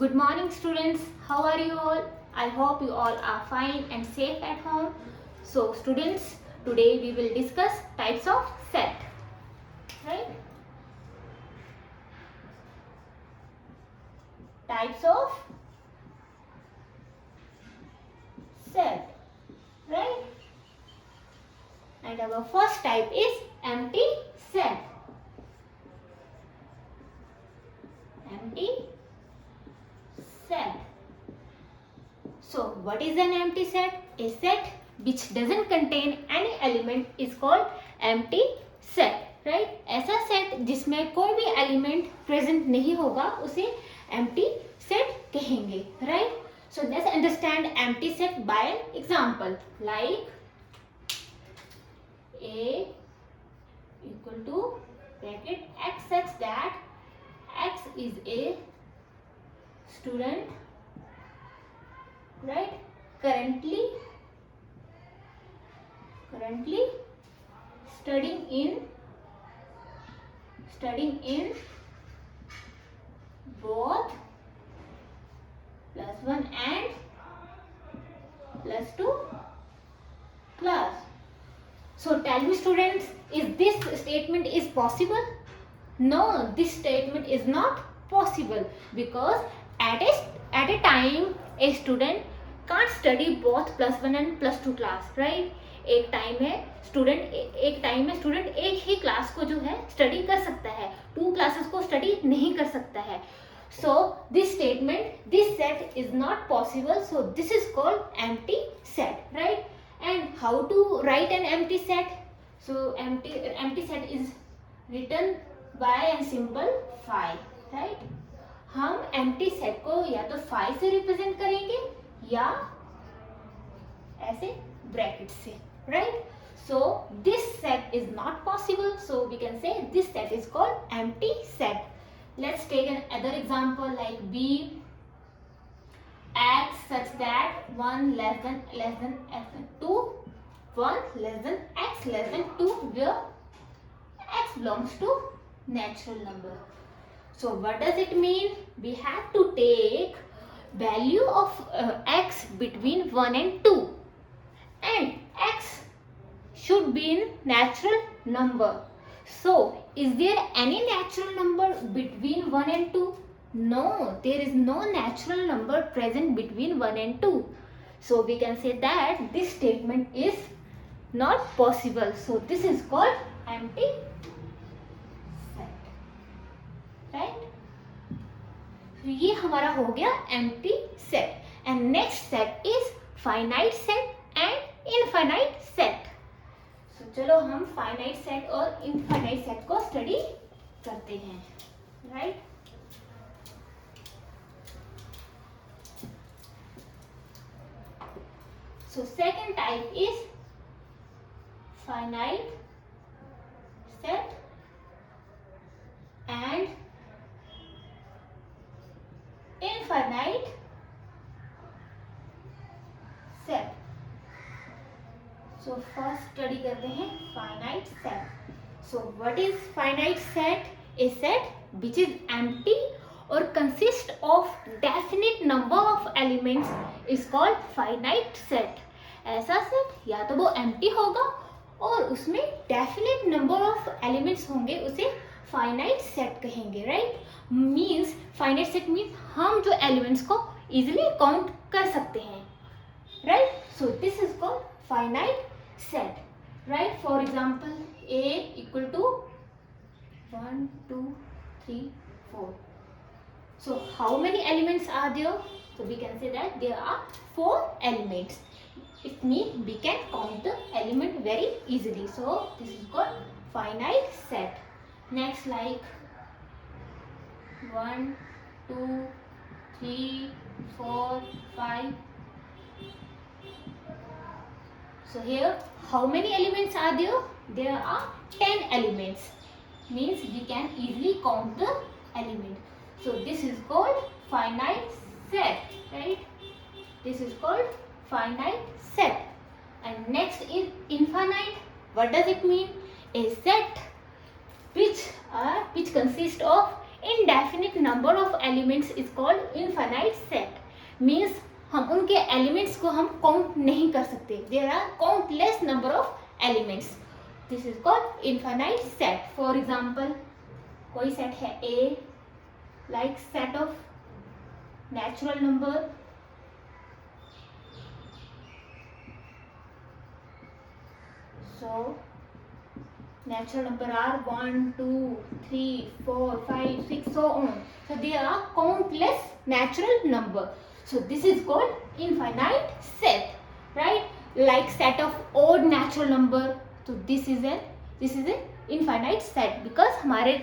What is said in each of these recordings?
Good morning students, how are you all? I hope you all are fine and safe at home. So students, today we will discuss types of set, right? Types of set, right? And our first type is empty set. Empty set. So what is an empty set? A set which doesn't contain any element is called empty set, right? ऐसा set जिसमें कोई भी element present नहीं होगा उसे empty set कहेंगे, right? So let's understand empty set by an example, like A equal to bracket x such that x is a student, right? Currently studying in both +1 and +2 class. So tell me students, is this statement is possible? No, this statement is not possible because at a time a student can't study both +1 and +2 class, right? एक time में student एक ही class को जो है study कर सकता है, 2 classes को स्टडी नहीं कर सकता है. So this set is not possible. So this is called empty set, right? And how to write an empty set? So empty set is written by a symbol phi, right? हम empty set को या तो phi से represent करेंगे या ऐसे bracket से, right? So this set is not possible. So we can say this set is called empty set. Let's take another example like B x such that 1 less than 2, 1 less than x less than 2, where x belongs to natural number. So what does it mean? We have to take value of x between 1 and 2, and x should be in natural number. So is there any natural number between 1 and 2? No, there is no natural number present between 1 and 2. So we can say that this statement is not possible. So this is called empty set, right? So ये हमारा हो गया empty set. And next set is finite set and infinite set. So चलो हम finite set और infinite set को study करते हैं, right? So second type is finite set and infinite set. So first study करते हैं finite set. So what is finite set? A set which is empty or consists of definite number of elements is called finite set. ऐसा set या तो वो empty होगा और उसमें definite number of elements होंगे, उसे finite set कहेंगे, right? Means finite set means हम जो elements को easily count कर सकते हैं, right? So this is called finite set, right? For example, A equal to 1, 2, 3, 4. So how many elements are there? So we can say that there are 4 elements. It means we can count the element very easily. So this is called finite set. Next, like 1, 2, 3, 4, 5. So here how many elements are there? There are 10 elements. Means we can easily count the element. So this is called finite set, right? This is called finite set. And next is infinite. What does it mean? A set which consists of indefinite number of elements is called infinite set. Means हम उनके elements को हम count नहीं कर सकते. There are countless number of elements. This is called infinite set. For example कोई set है A, like set of natural number. So natural number are 1, 2, 3, 4, 5, 6, so on. So there are countless natural number. So this is called infinite set, right? Like set of odd natural number. So this is a infinite set because हमारे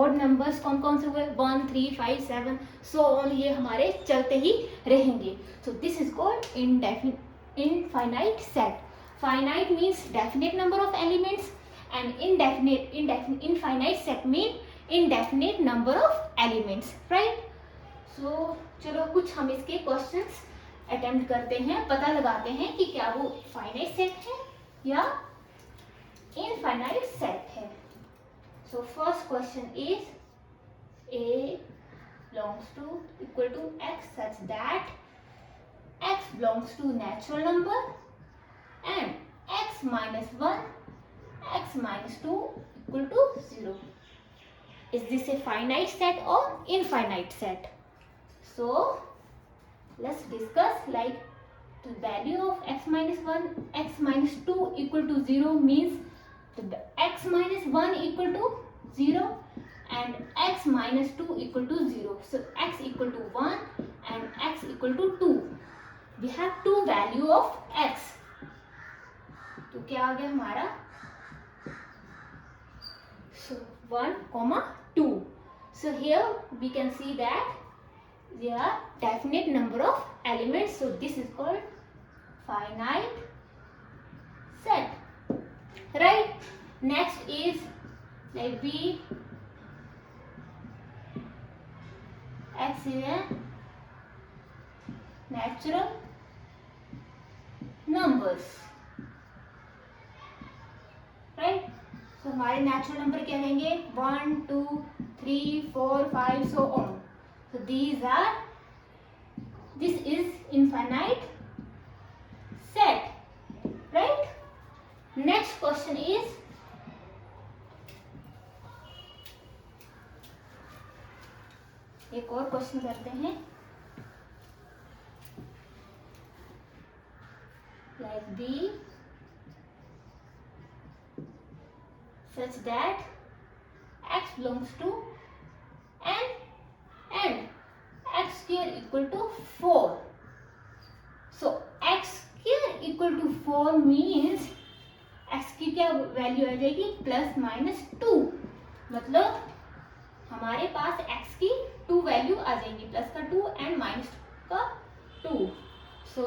odd numbers कौन कौन से हुए 1, 3, 5, 7, so on. ये हमारे चलते ही रहेंगे. So this is called infinite set. Finite means definite number of elements and infinite set mean indefinite number of elements, right? So चलो कुछ हम इसके questions attempt करते हैं, पता लगाते हैं कि क्या वो finite set है या infinite set है. So first question is a belongs to equal to x such that x belongs to natural number and x minus 1, x minus 2 equal to 0. Is this a finite set or infinite set? So let's discuss. Like the value of x minus 1, x minus 2 equal to 0 means the x minus 1 equal to 0 and x minus 2 equal to 0. So x equal to 1 and x equal to 2. We have two value of x. तो क्या आ गया हमारा 1, 2. So here we can see that there are definite number of elements. So this is called finite set, right? Next is like b, x is a natural numbers, right? So हमारे natural number क्या रहेंगे 1, 2, 3, 4, 5, so on. So this is infinite set, right? Next question is एक और question करते हैं. Like b such that x belongs to n and x square equal to 4. So x square equal to 4 means x की क्या value आ जाएगी plus minus 2. मतलब हमारे पास x की 2 वैल्यू आ जाएंगी, प्लस का 2 एंड माइनस का 2. So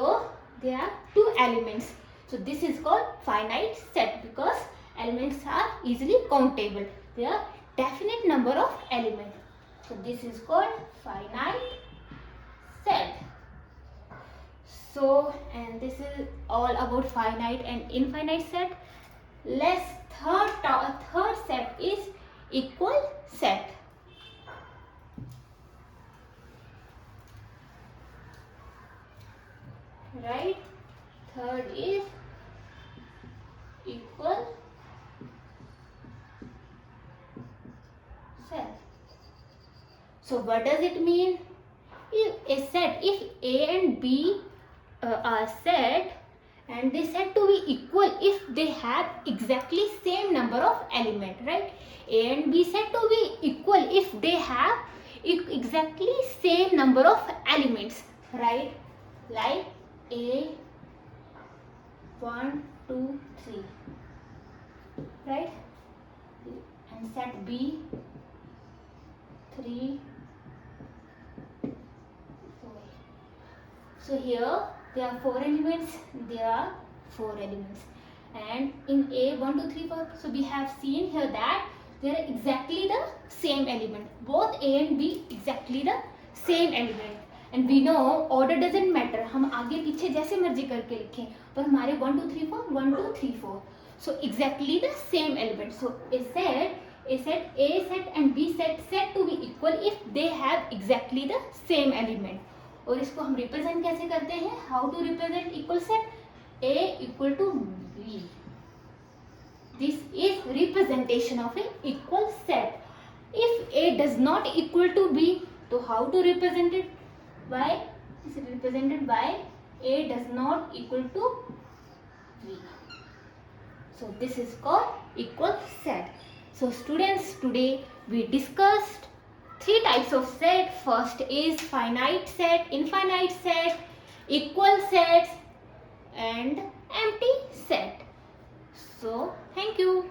there are 2 elements. So this is called finite set because elements are easily countable. There are definite number of elements. So this is called finite set. So and this is all about finite and infinite set. Third set is equal set. Right? Third is equal set. So what does it mean? If A and B are set and they said to be equal if they have exactly same number of element, right? A and B said to be equal if they have exactly same number of elements, right? Like A 1, 2, 3, right? And set B 3, 4. So here there are 4 elements, there are 4 elements, and in A 1, 2, 3, 4, so we have seen here that there are exactly the same element, both A and B exactly the same element. And we know order doesn't matter, हम आगे पीछे जैसे मर्जी करके लिखें, पर हमारे 1, 2, 3, 4, 1, 2, 3, 4, so exactly the same element. So it said A set and B set said to be equal if they have exactly the same element. और इसको हम रिप्रेजेंट कैसे करते हैं? How to represent equal set? A equal to B. This is representation of an equal set. If A does not equal to B, so how to represent it? By is represented by A does not equal to B. So this is called equal set. So students, today we discussed three types of set. First is finite set, infinite set, equal sets and empty set. So thank you.